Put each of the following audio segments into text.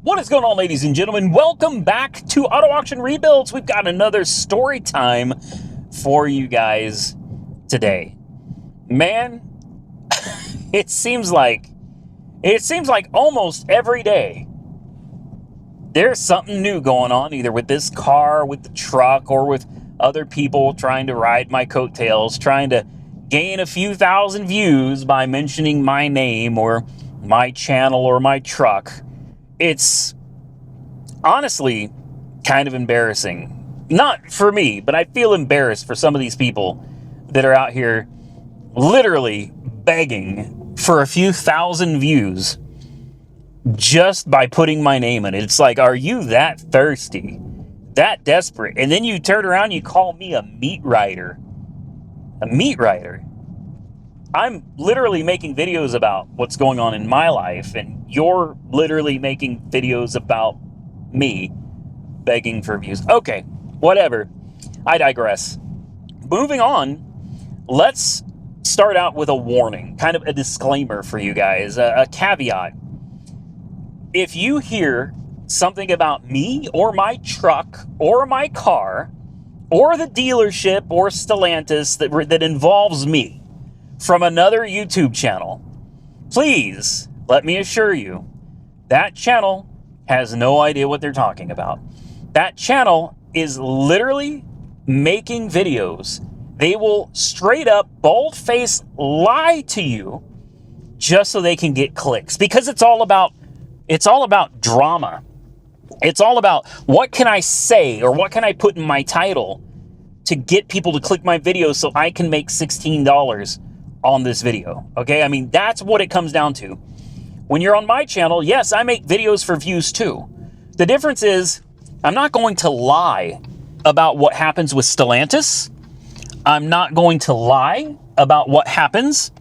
What is going on, ladies and gentlemen? Welcome back to Auto Auction Rebuilds. We've got another story time for you guys today. Man, it seems like almost every day there's something new going on, either with this car, with the truck, or with other people trying to ride my coattails, trying to gain a few thousand views by mentioning my name or my channel or my truck. It's honestly kind of embarrassing. Not for me, but I feel embarrassed for some of these people that are out here literally begging for a few thousand views just by putting my name in it. It's like, are you that thirsty, that desperate? And then you turn around and you call me a meat rider. A meat rider. I'm literally making videos about what's going on in my life, and you're literally making videos about me begging for views. Okay, whatever. I digress. Moving on, let's start out with a warning, kind of a disclaimer for you guys, a caveat. If you hear something about me or my truck or my car or the dealership or Stellantis that involves me from another YouTube channel, please let me assure you that channel has no idea what they're talking about. That channel is literally making videos. They will straight up bold-faced lie to you just so they can get clicks, because it's all about drama. It's all about what can I say or what can I put in my title to get people to click my video so I can make $16 on this video. Okay, I mean, that's what it comes down to. When you're on my channel, yes, I make videos for views too. The difference is I'm not going to lie about what happens with Stellantis. I'm not going to lie about what happens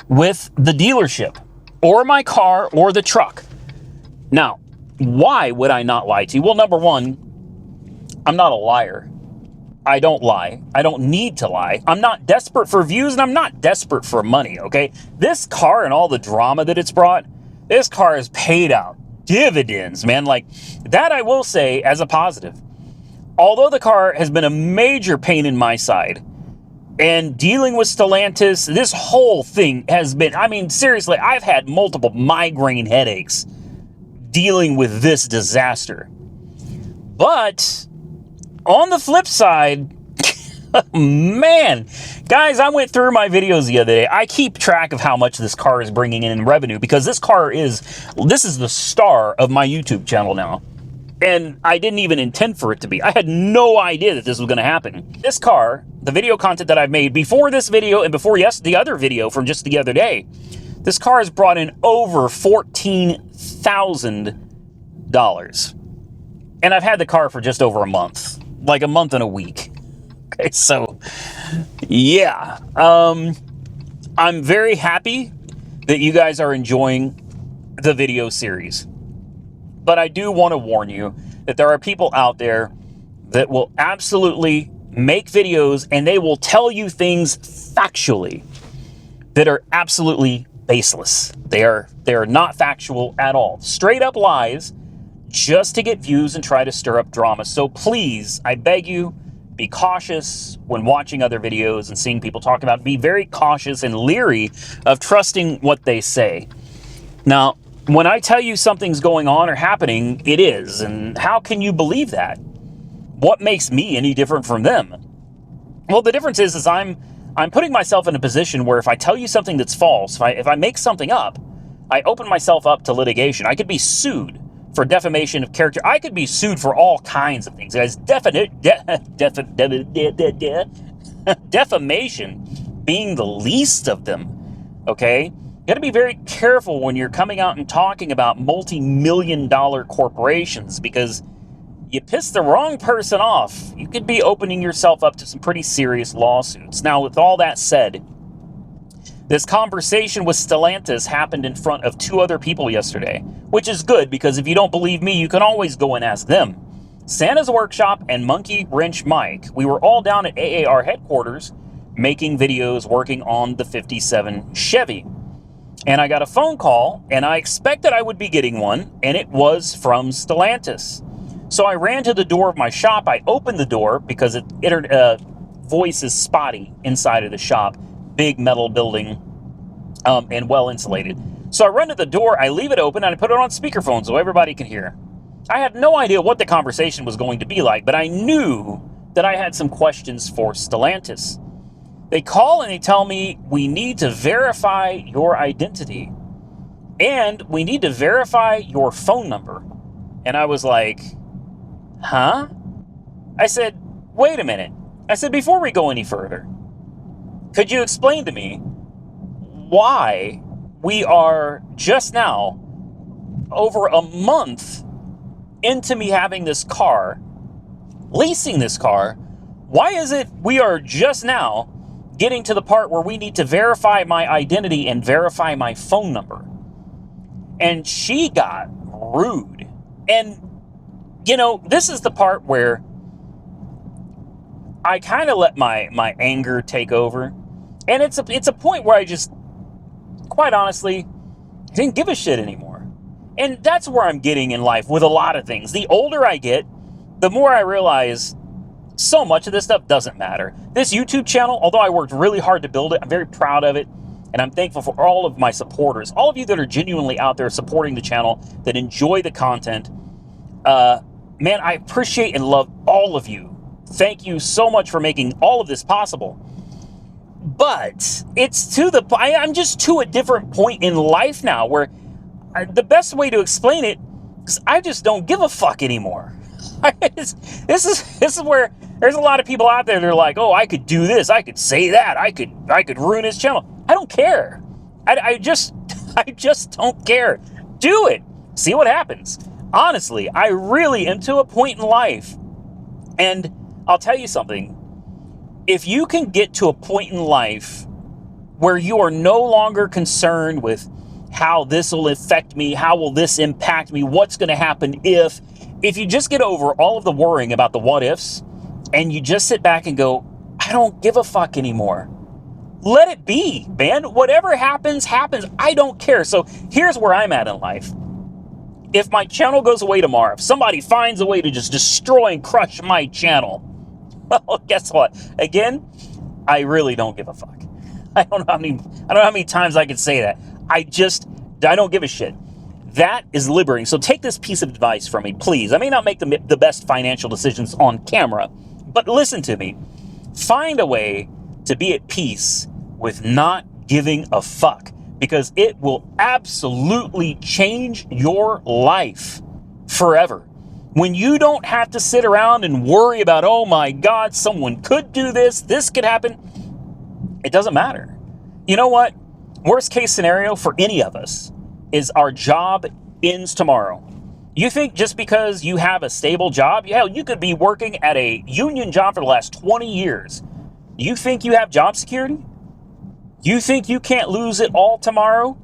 with the dealership or my car or the truck. Now, why would I not lie to you? Well, number one, I'm not a liar. I don't lie. I don't need to lie. I'm not desperate for views, and I'm not desperate for money, okay? This car and all the drama that it's brought, this car has paid out dividends, man. Like, that I will say as a positive. Although the car has been a major pain in my side, and dealing with Stellantis, this whole thing has been, I mean, seriously, I've had multiple migraine headaches dealing with this disaster. But on the flip side, man, guys, I went through my videos the other day. I keep track of how much this car is bringing in revenue, because this is the star of my YouTube channel now. And I didn't even intend for it to be. I had no idea that this was going to happen. This car, the video content that I've made before this video and before the other video from just the other day, this car has brought in over $14,000. And I've had the car for just over a month. Like a month and a week. Okay, so yeah, I'm very happy that you guys are enjoying the video series, but I do want to warn you that there are people out there that will absolutely make videos and they will tell you things factually that are absolutely baseless. They are not factual at all. Straight up lies, just to get views and try to stir up drama. So please, I beg you, be cautious when watching other videos and seeing people talk about it. Be very cautious and leery of trusting what they say. Now, when I tell you something's going on or happening, it is. And how can you believe that? What makes me any different from them? Well, the difference is I'm putting myself in a position where if I tell you something that's false, if I make something up, I open myself up to litigation. I could be sued for defamation of character. I could be sued for all kinds of things, guys. Defamation being the least of them, okay? You got to be very careful when you're coming out and talking about multi-million-dollar corporations, because you piss the wrong person off, you could be opening yourself up to some pretty serious lawsuits. Now, with all that said, this conversation with Stellantis happened in front of two other people yesterday, which is good, because if you don't believe me, you can always go and ask them. Santa's Workshop and Monkey Wrench Mike, we were all down at AAR headquarters making videos working on the 57 Chevy. And I got a phone call, and I expected I would be getting one, and it was from Stellantis. So I ran to the door of my shop. I opened the door because voice is spotty inside of the shop. Big metal building, and well insulated. So I run to the door, I leave it open, and I put it on speakerphone so everybody can hear. I had no idea what the conversation was going to be like, but I knew that I had some questions for Stellantis. They call and they tell me, we need to verify your identity, and we need to verify your phone number. And I was like, huh? I said, wait a minute. I said, before we go any further, could you explain to me why we are just now over a month into me having this car, leasing this car? Why is it we are just now getting to the part where we need to verify my identity and verify my phone number? And she got rude. And, this is the part where I kind of let my anger take over. And it's a point where I just, quite honestly, didn't give a shit anymore. And that's where I'm getting in life with a lot of things. The older I get, the more I realize so much of this stuff doesn't matter. This YouTube channel, although I worked really hard to build it, I'm very proud of it, and I'm thankful for all of my supporters, all of you that are genuinely out there supporting the channel, that enjoy the content. Man, I appreciate and love all of you. Thank you so much for making all of this possible. But I'm just to a different point in life now where the best way to explain it is I just don't give a fuck anymore. This is where there's a lot of people out there that are like, oh, I could do this, I could say that, I could ruin his channel. I don't care. I just don't care. Do it. See what happens. Honestly, I really am to a point in life, and I'll tell you something. If you can get to a point in life where you are no longer concerned with how this will affect me, how will this impact me, what's going to happen if you just get over all of the worrying about the what ifs, and you just sit back and go, I don't give a fuck anymore. Let it be, man. Whatever happens, happens. I don't care. So here's where I'm at in life. If my channel goes away tomorrow, if somebody finds a way to just destroy and crush my channel, well, guess what? Again, I really don't give a fuck. I don't know how many times I can say that. I don't give a shit. That is liberating. So take this piece of advice from me, please. I may not make the best financial decisions on camera, but listen to me. Find a way to be at peace with not giving a fuck, because it will absolutely change your life forever. When you don't have to sit around and worry about, oh my God, someone could do this, this could happen. It doesn't matter. You know what? Worst case scenario for any of us is our job ends tomorrow. You think just because you have a stable job, hell, you could be working at a union job for the last 20 years. You think you have job security? You think you can't lose it all tomorrow?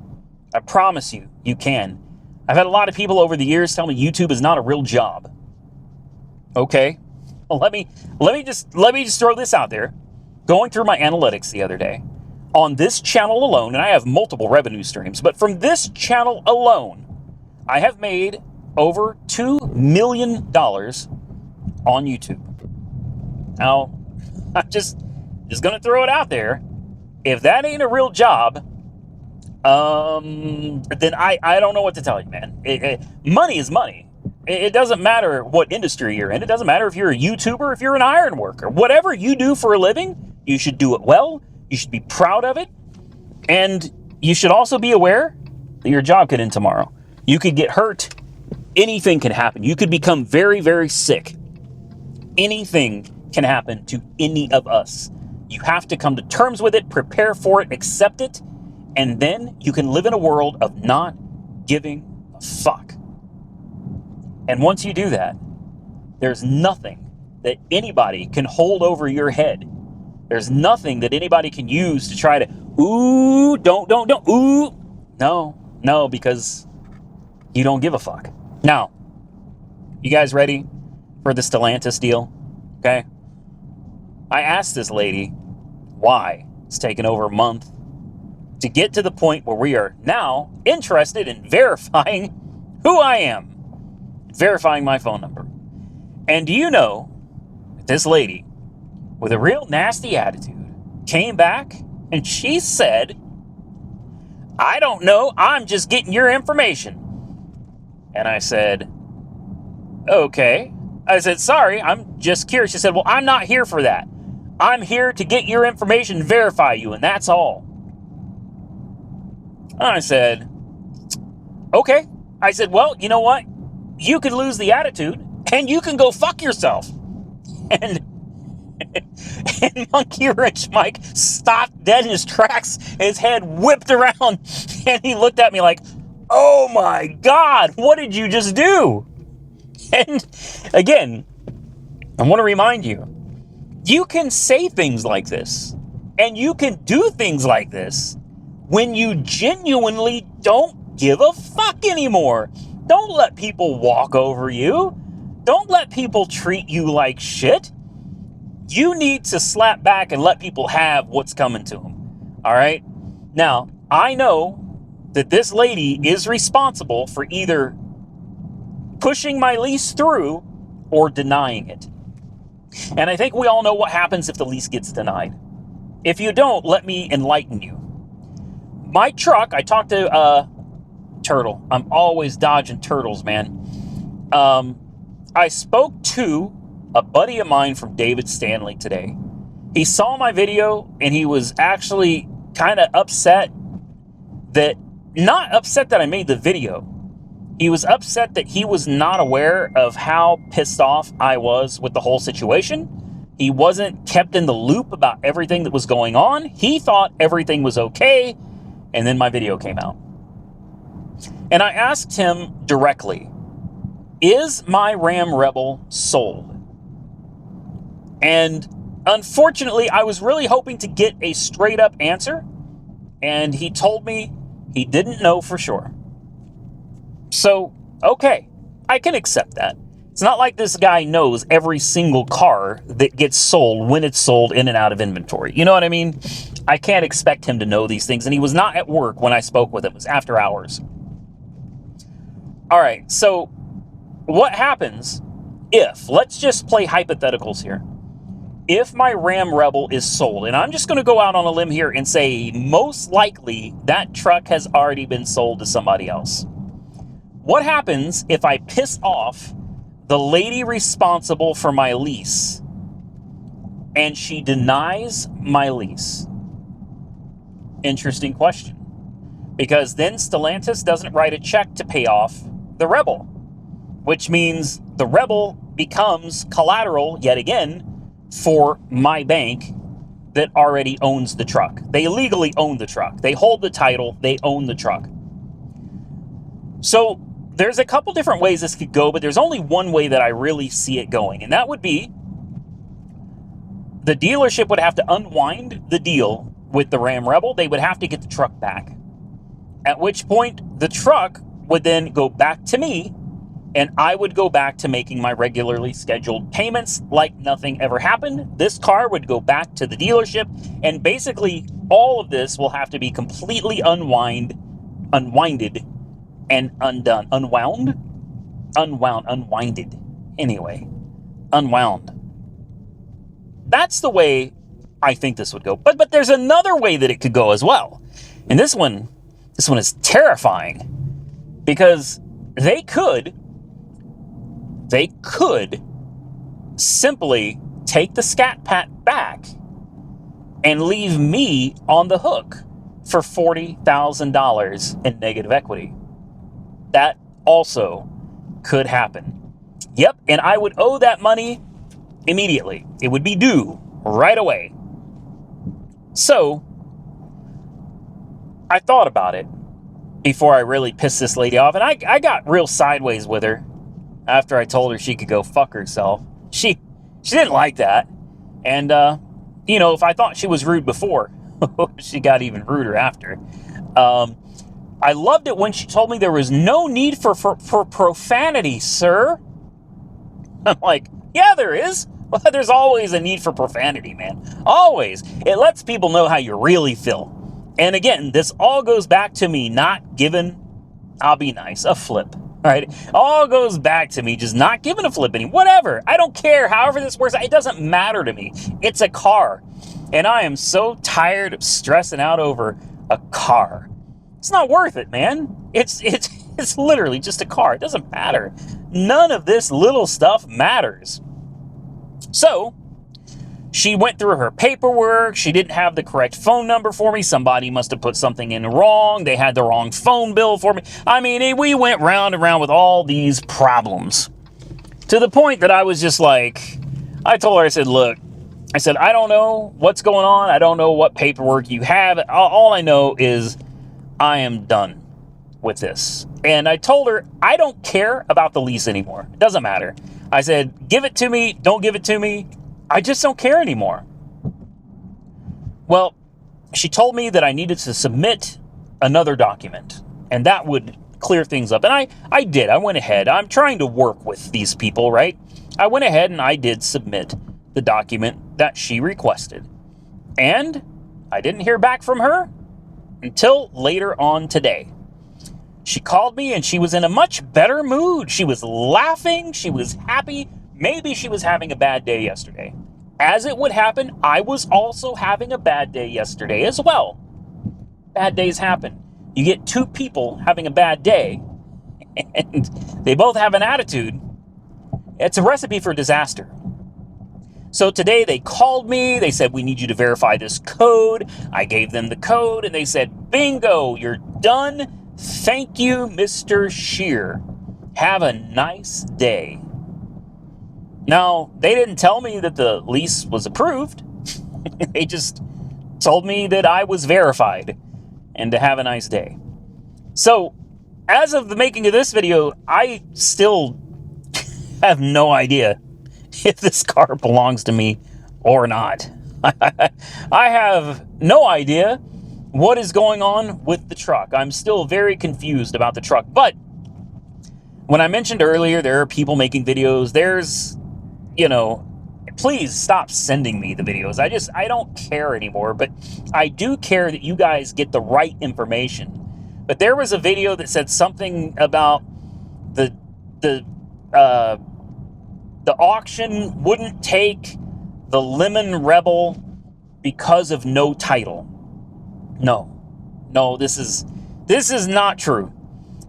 I promise you, you can. I've had a lot of people over the years tell me YouTube is not a real job. Okay, well, let me just throw this out there. Going through my analytics the other day, on this channel alone, and I have multiple revenue streams, but from this channel alone, I have made over $2 million on YouTube. Now, I'm just going to throw it out there. If that ain't a real job, then I don't know what to tell you, man. Money is money. It doesn't matter what industry you're in. It doesn't matter if you're a YouTuber, if you're an iron worker. Whatever you do for a living, you should do it well. You should be proud of it. And you should also be aware that your job could end tomorrow. You could get hurt. Anything can happen. You could become very, very sick. Anything can happen to any of us. You have to come to terms with it, prepare for it, accept it, and then you can live in a world of not giving a fuck. And once you do that, there's nothing that anybody can hold over your head. There's nothing that anybody can use to try to, no, because you don't give a fuck. Now, you guys ready for the Stellantis deal? Okay. I asked this lady why it's taken over a month to get to the point where we are now interested in verifying who I am, verifying my phone number. And do you know, this lady with a real nasty attitude came back and she said, I don't know, I'm just getting your information. And I said, okay. I said, sorry, I'm just curious. She said, well, I'm not here for that. I'm here to get your information and verify you, and that's all. And I said, okay. I said, well, you know what? You could lose the attitude, and you can go fuck yourself. And Monkey Wrench Mike stopped dead in his tracks, his head whipped around, and he looked at me like, oh my God, what did you just do? And again, I want to remind you, you can say things like this, and you can do things like this when you genuinely don't give a fuck anymore. Don't let people walk over you. Don't let people treat you like shit. You need to slap back and let people have what's coming to them. All right? Now, I know that this lady is responsible for either pushing my lease through or denying it. And I think we all know what happens if the lease gets denied. If you don't, let me enlighten you. My truck, I talked to Turtle. I'm always dodging turtles, man. I spoke to a buddy of mine from David Stanley today. He saw my video and he was actually kind of upset that, not upset that I made the video. He was upset that he was not aware of how pissed off I was with the whole situation. He wasn't kept in the loop about everything that was going on. He thought everything was okay, and then my video came out. And I asked him directly, is my Ram Rebel sold? And unfortunately, I was really hoping to get a straight up answer, and he told me he didn't know for sure. So, okay, I can accept that. It's not like this guy knows every single car that gets sold, when it's sold, in and out of inventory. You know what I mean? I can't expect him to know these things, and he was not at work when I spoke with him. It was after hours. All right, so what happens if, let's just play hypotheticals here. If my Ram Rebel is sold, and I'm just going to go out on a limb here and say most likely that truck has already been sold to somebody else. What happens if I piss off the lady responsible for my lease and she denies my lease? Interesting question. Because then Stellantis doesn't write a check to pay off the Rebel, which means the Rebel becomes collateral yet again for my bank that already owns the truck. They legally own the truck. They hold the title. They own the truck. So there's a couple different ways this could go, but there's only one way that I really see it going, and that would be the dealership would have to unwind the deal with the Ram Rebel. They would have to get the truck back, at which point the truck would then go back to me, and I would go back to making my regularly scheduled payments like nothing ever happened. This car would go back to the dealership, and basically all of this will have to be completely unwinded and undone. Unwinded. Anyway, unwound. That's the way I think this would go. But there's another way that it could go as well. And this one is terrifying, because they could simply take the Scat Pat back and leave me on the hook for $40,000 in negative equity. That also could happen. Yep, and I would owe that money immediately. It would be due right away. So, I thought about it before I really pissed this lady off, and I got real sideways with her after I told her she could go fuck herself. She didn't like that. And, if I thought she was rude before, she got even ruder after. I loved it when she told me there was no need for profanity, sir. I'm like, yeah, there is. Well, there's always a need for profanity, man. Always. It lets people know how you really feel. And again, this all goes back to me not giving, I'll be nice, a flip. Right? All goes back to me just not giving a flip anymore. Whatever. I don't care. However this works, it doesn't matter to me. It's a car. And I am so tired of stressing out over a car. It's not worth it, man. It's literally just a car. It doesn't matter. None of this little stuff matters. So, she went through her paperwork. She didn't have the correct phone number for me. Somebody must have put something in wrong. They had the wrong phone bill for me. I mean, we went round and round with all these problems. To the point that I was just like, I told her, I said, look, I said, I don't know what's going on. I don't know what paperwork you have. All I know is I am done with this. And I told her, I don't care about the lease anymore. It doesn't matter. I said, give it to me. Don't give it to me. I just don't care anymore. Well, she told me that I needed to submit another document, and that would clear things up. And I did. I went ahead. I'm trying to work with these people, right? I went ahead and I did submit the document that she requested. And I didn't hear back from her until later on today. She called me and she was in a much better mood. She was laughing. She was happy. Maybe she was having a bad day yesterday. As it would happen, I was also having a bad day yesterday as well. Bad days happen. You get two people having a bad day, and they both have an attitude. It's a recipe for disaster. So today they called me. They said, we need you to verify this code. I gave them the code, and they said, bingo, you're done. Thank you, Mr. Shear. Have a nice day. Now, they didn't tell me that the lease was approved. They just told me that I was verified and to have a nice day. So, as of the making of this video, I still have no idea if this car belongs to me or not. I have no idea what is going on with the truck. I'm still very confused about the truck. But when I mentioned earlier, there are people making videos. There's, please stop sending me the videos. I don't care anymore, but I do care that you guys get the right information. But there was a video that said something about the auction wouldn't take the Lemon Rebel because of no title. No, this is not true.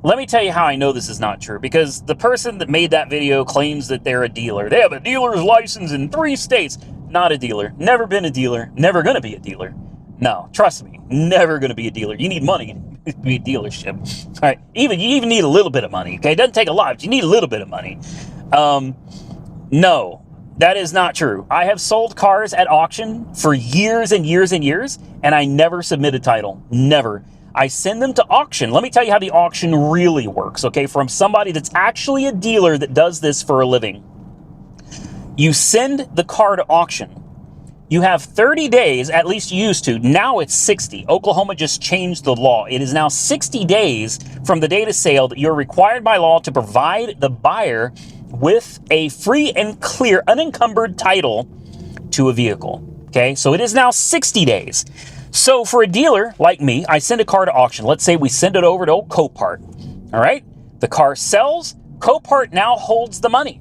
Let me tell you how I know this is not true. Because the person that made that video claims that they're a dealer. They have a dealer's license in 3 states. Not a dealer. Never been a dealer. Never going to be a dealer. No, trust me. Never going to be a dealer. You need money to be a dealership. All right. You even need a little bit of money. Okay. It doesn't take a lot, but you need a little bit of money. No, that is not true. I have sold cars at auction for years and years and years, and I never submit a title. Never. I send them to auction. Let me tell you how the auction really works, okay? From somebody that's actually a dealer that does this for a living. You send the car to auction. You have 30 days, at least you used to. Now it's 60. Oklahoma just changed the law. It is now 60 days from the date of sale that you're required by law to provide the buyer with a free and clear, unencumbered title to a vehicle, okay? So it is now 60 days. So for a dealer like me, I send a car to auction. Let's say we send it over to old Copart, all right? The car sells. Copart now holds the money.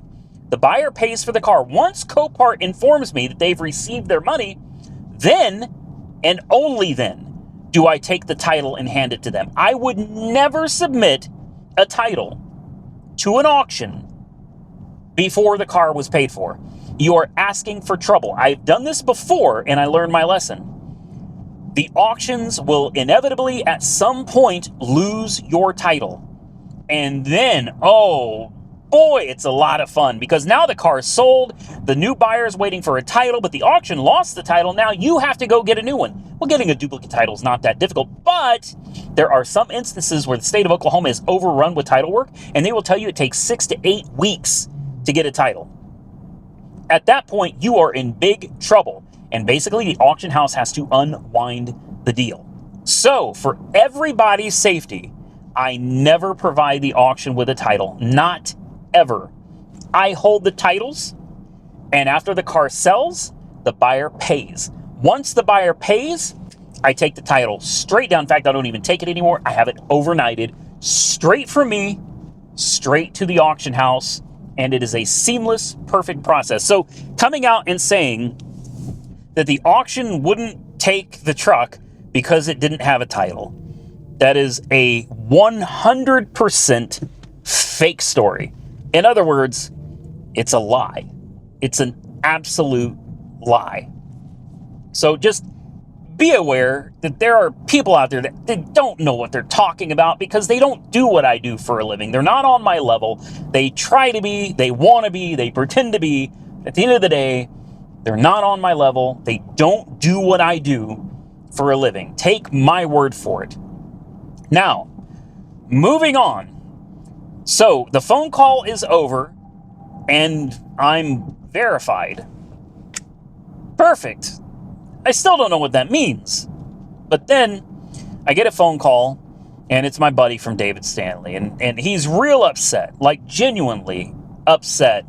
The buyer pays for the car. Once Copart informs me that they've received their money, then, and only then, do I take the title and hand it to them. I would never submit a title to an auction before the car was paid for. You are asking for trouble. I've done this before, and I learned my lesson. The auctions will inevitably, at some point, lose your title. And then, oh boy, it's a lot of fun, because now the car is sold, the new buyer is waiting for a title, but the auction lost the title. Now you have to go get a new one. Well, getting a duplicate title is not that difficult, but there are some instances where the state of Oklahoma is overrun with title work, and they will tell you it takes 6 to 8 weeks to get a title. At that point, you are in big trouble. And basically, the auction house has to unwind the deal. So, for everybody's safety, I never provide the auction with a title. Not ever. I hold the titles, and after the car sells, the buyer pays. Once the buyer pays, I take the title straight down. In fact, I don't even take it anymore. I have it overnighted straight from me, straight to the auction house, and it is a seamless, perfect process. So coming out and saying that the auction wouldn't take the truck because it didn't have a title, that is a 100% fake story. In other words, it's a lie. It's an absolute lie. So just be aware that there are people out there that they don't know what they're talking about because they don't do what I do for a living. They're not on my level. They try to be, they want to be, they pretend to be. At the end of the day, they're not on my level. They don't do what I do for a living. Take my word for it. Now, moving on. So the phone call is over and I'm verified. Perfect. I still don't know what that means. But then I get a phone call and it's my buddy from David Stanley. And he's real upset, like genuinely upset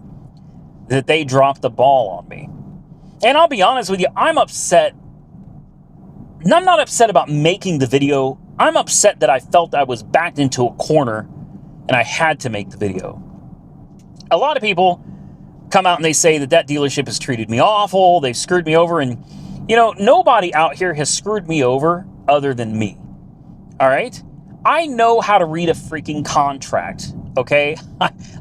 that they dropped the ball on me. And I'll be honest with you, I'm upset. I'm not upset about making the video. I'm upset that I felt I was backed into a corner and I had to make the video. A lot of people come out and they say that dealership has treated me awful. They've screwed me over. And, you know, nobody out here has screwed me over other than me. All right? I know how to read a freaking contract, okay?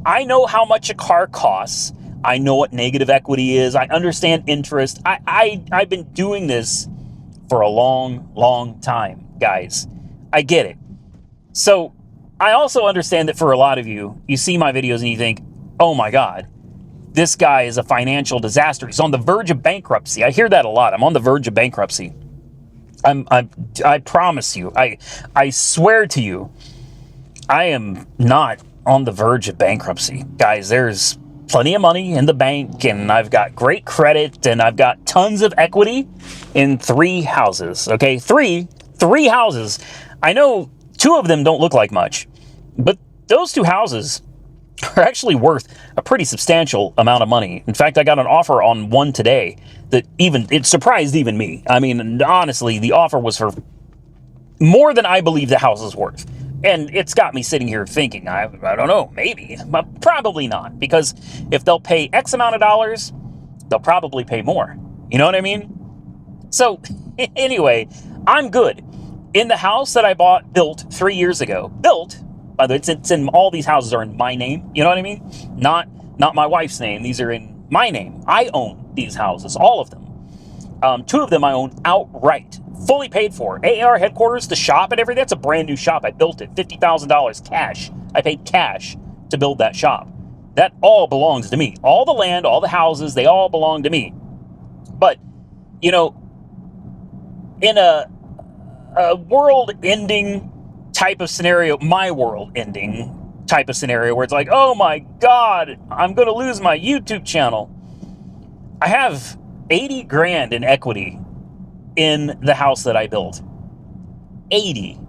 I know how much a car costs. I know what negative equity is. I understand interest. I've been doing this for a long, long time, guys. I get it. So I also understand that for a lot of you, you see my videos and you think, oh my God, this guy is a financial disaster. He's on the verge of bankruptcy. I hear that a lot. I'm on the verge of bankruptcy. I promise you, I swear to you, I am not on the verge of bankruptcy. Guys, there's plenty of money in the bank, and I've got great credit, and I've got tons of equity in 3 houses, okay? Three houses. I know 2 of them don't look like much, but those 2 houses are actually worth a pretty substantial amount of money. In fact, I got an offer on one today that it surprised even me. I mean, honestly, the offer was for more than I believe the house is worth. And it's got me sitting here thinking, I don't know, maybe, but probably not. Because if they'll pay X amount of dollars, they'll probably pay more. You know what I mean? So anyway, I'm good. In the house that I built 3 years ago, by the way, it's in all these houses are in my name. You know what I mean? Not my wife's name. These are in my name. I own these houses, all of them. 2 of them I own outright, fully paid for. AAR headquarters, the shop and everything. That's a brand new shop. I built it, $50,000 cash. I paid cash to build that shop. That all belongs to me. All the land, all the houses, they all belong to me. But, you know, in a world-ending type of scenario, my world-ending type of scenario where it's like, oh my God, I'm going to lose my YouTube channel. I have 80 grand in equity in the house that I built. 80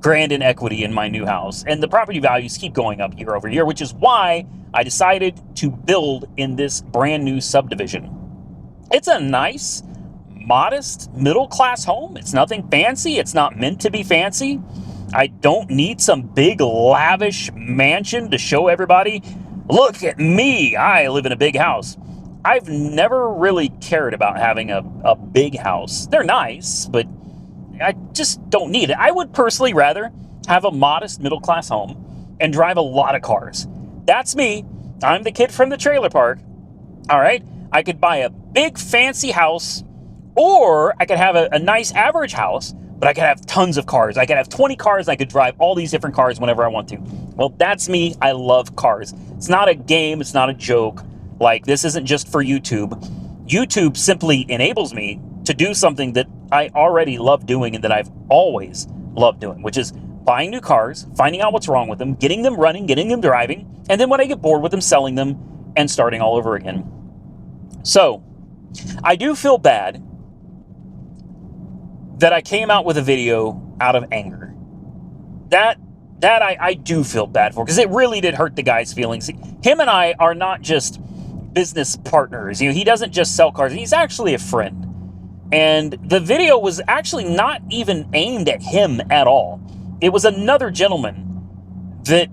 grand in equity in my new house. And the property values keep going up year over year, which is why I decided to build in this brand new subdivision. It's a nice, modest, middle-class home. It's nothing fancy. It's not meant to be fancy. I don't need some big, lavish mansion to show everybody, look at me, I live in a big house. I've never really cared about having a big house. They're nice, but I just don't need it. I would personally rather have a modest middle-class home and drive a lot of cars. That's me. I'm the kid from the trailer park. All right? I could buy a big, fancy house, or I could have a nice average house, but I could have tons of cars. I could have 20 cars. I could drive all these different cars whenever I want to. Well, that's me. I love cars. It's not a game. It's not a joke. Like, this isn't just for YouTube. YouTube simply enables me to do something that I already love doing and that I've always loved doing, which is buying new cars, finding out what's wrong with them, getting them running, getting them driving, and then when I get bored with them, selling them and starting all over again. So, I do feel bad that I came out with a video out of anger. That I do feel bad for, because it really did hurt the guy's feelings. Him and I are not just business partners. You know, he doesn't just sell cars. He's actually a friend. And the video was actually not even aimed at him at all. It was another gentleman that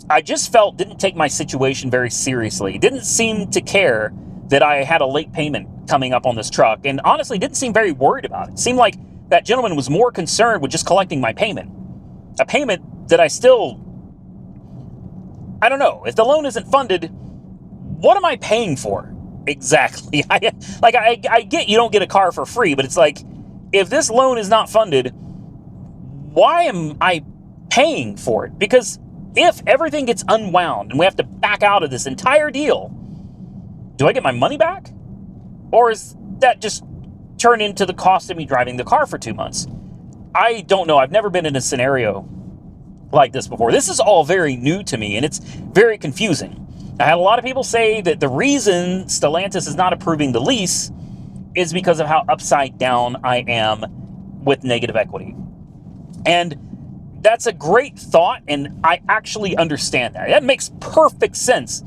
I just felt didn't take my situation very seriously. He didn't seem to care that I had a late payment coming up on this truck, and honestly didn't seem very worried about it. It seemed like that gentleman was more concerned with just collecting my payment. A payment that I don't know. If the loan isn't funded, what am I paying for? Exactly. I get you don't get a car for free, but it's like, if this loan is not funded, why am I paying for it? Because if everything gets unwound and we have to back out of this entire deal, do I get my money back? Or is that just turn into the cost of me driving the car for 2 months? I don't know. I've never been in a scenario like this before. This is all very new to me, and it's very confusing. I had a lot of people say that the reason Stellantis is not approving the lease is because of how upside down I am with negative equity. And that's a great thought, and I actually understand that. That makes perfect sense.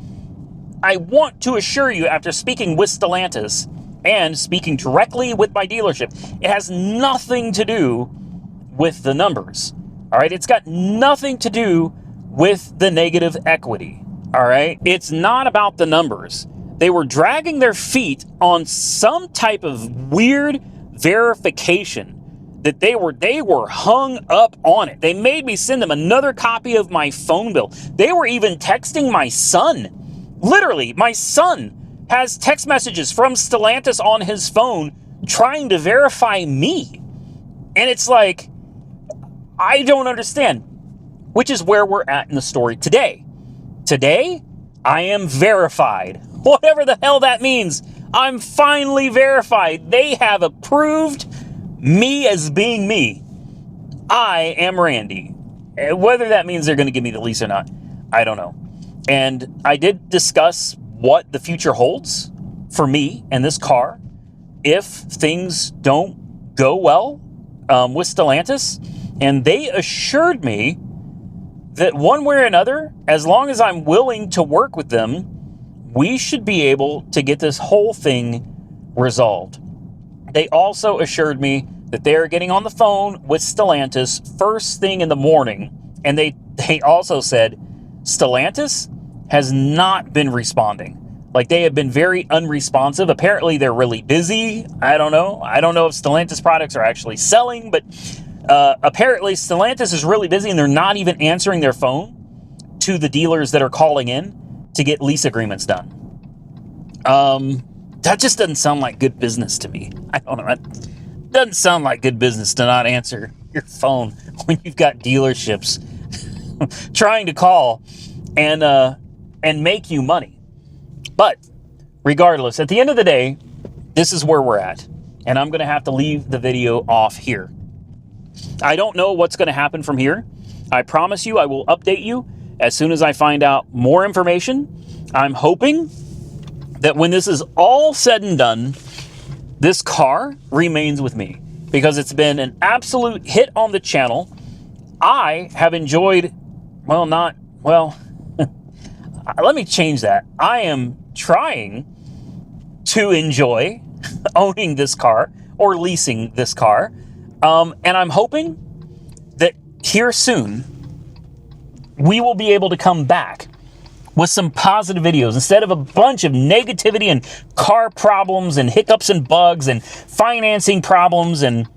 I want to assure you, after speaking with Stellantis and speaking directly with my dealership, it has nothing to do with the numbers. All right, it's got nothing to do with the negative equity. All right, it's not about the numbers. They were dragging their feet on some type of weird verification that they were hung up on it. They made me send them another copy of my phone bill. They were even texting my son. Literally, my son has text messages from Stellantis on his phone trying to verify me. And it's like, I don't understand, which is where we're at in the story today. Today, I am verified. Whatever the hell that means, I'm finally verified. They have approved me as being me. I am Randy. Whether that means they're going to give me the lease or not, I don't know. And I did discuss what the future holds for me and this car if things don't go well with Stellantis. And they assured me that one way or another, as long as I'm willing to work with them, we should be able to get this whole thing resolved. They also assured me that they are getting on the phone with Stellantis first thing in the morning. And they also said Stellantis has not been responding. Like, they have been very unresponsive. Apparently, they're really busy. I don't know. I don't know if Stellantis products are actually selling, but apparently Stellantis is really busy and they're not even answering their phone to the dealers that are calling in to get lease agreements done. That just doesn't sound like good business to me. I don't know. It doesn't sound like good business to not answer your phone when you've got dealerships trying to call and make you money. But regardless, at the end of the day, this is where we're at. And I'm going to have to leave the video off here. I don't know what's going to happen from here. I promise you I will update you as soon as I find out more information. I'm hoping that when this is all said and done, this car remains with me because it's been an absolute hit on the channel. I have enjoyed, let me change that. I am trying to enjoy owning this car or leasing this car. And I'm hoping that here soon, we will be able to come back with some positive videos instead of a bunch of negativity and car problems and hiccups and bugs and financing problems and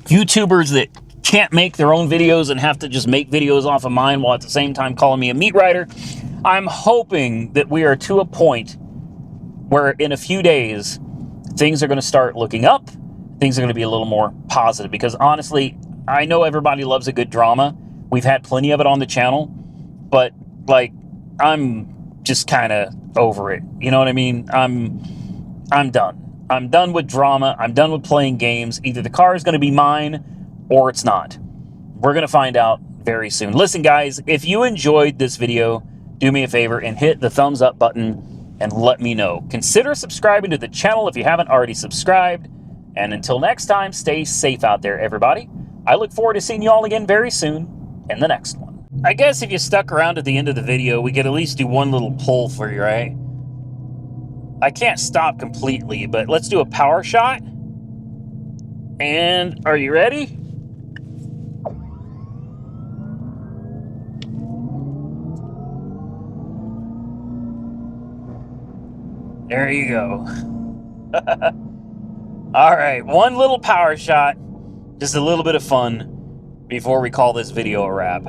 YouTubers that can't make their own videos and have to just make videos off of mine while at the same time calling me a meat rider. I'm hoping that we are to a point where in a few days, things are going to start looking up. Things are going to be a little more positive because honestly, I know everybody loves a good drama. We've had plenty of it on the channel, but like, I'm just kind of over it. You know what I mean? I'm done. I'm done with drama. I'm done with playing games. Either the car is going to be mine or it's not. We're going to find out very soon. Listen, guys, if you enjoyed this video, do me a favor and hit the thumbs up button and let me know. Consider subscribing to the channel if you haven't already subscribed. And until next time, stay safe out there, everybody. I look forward to seeing you all again very soon in the next one. I guess if you stuck around at the end of the video, we could at least do one little poll for you, right? I can't stop completely, but let's do a power shot. And are you ready? There you go. All right, one little power shot, just a little bit of fun before we call this video a wrap.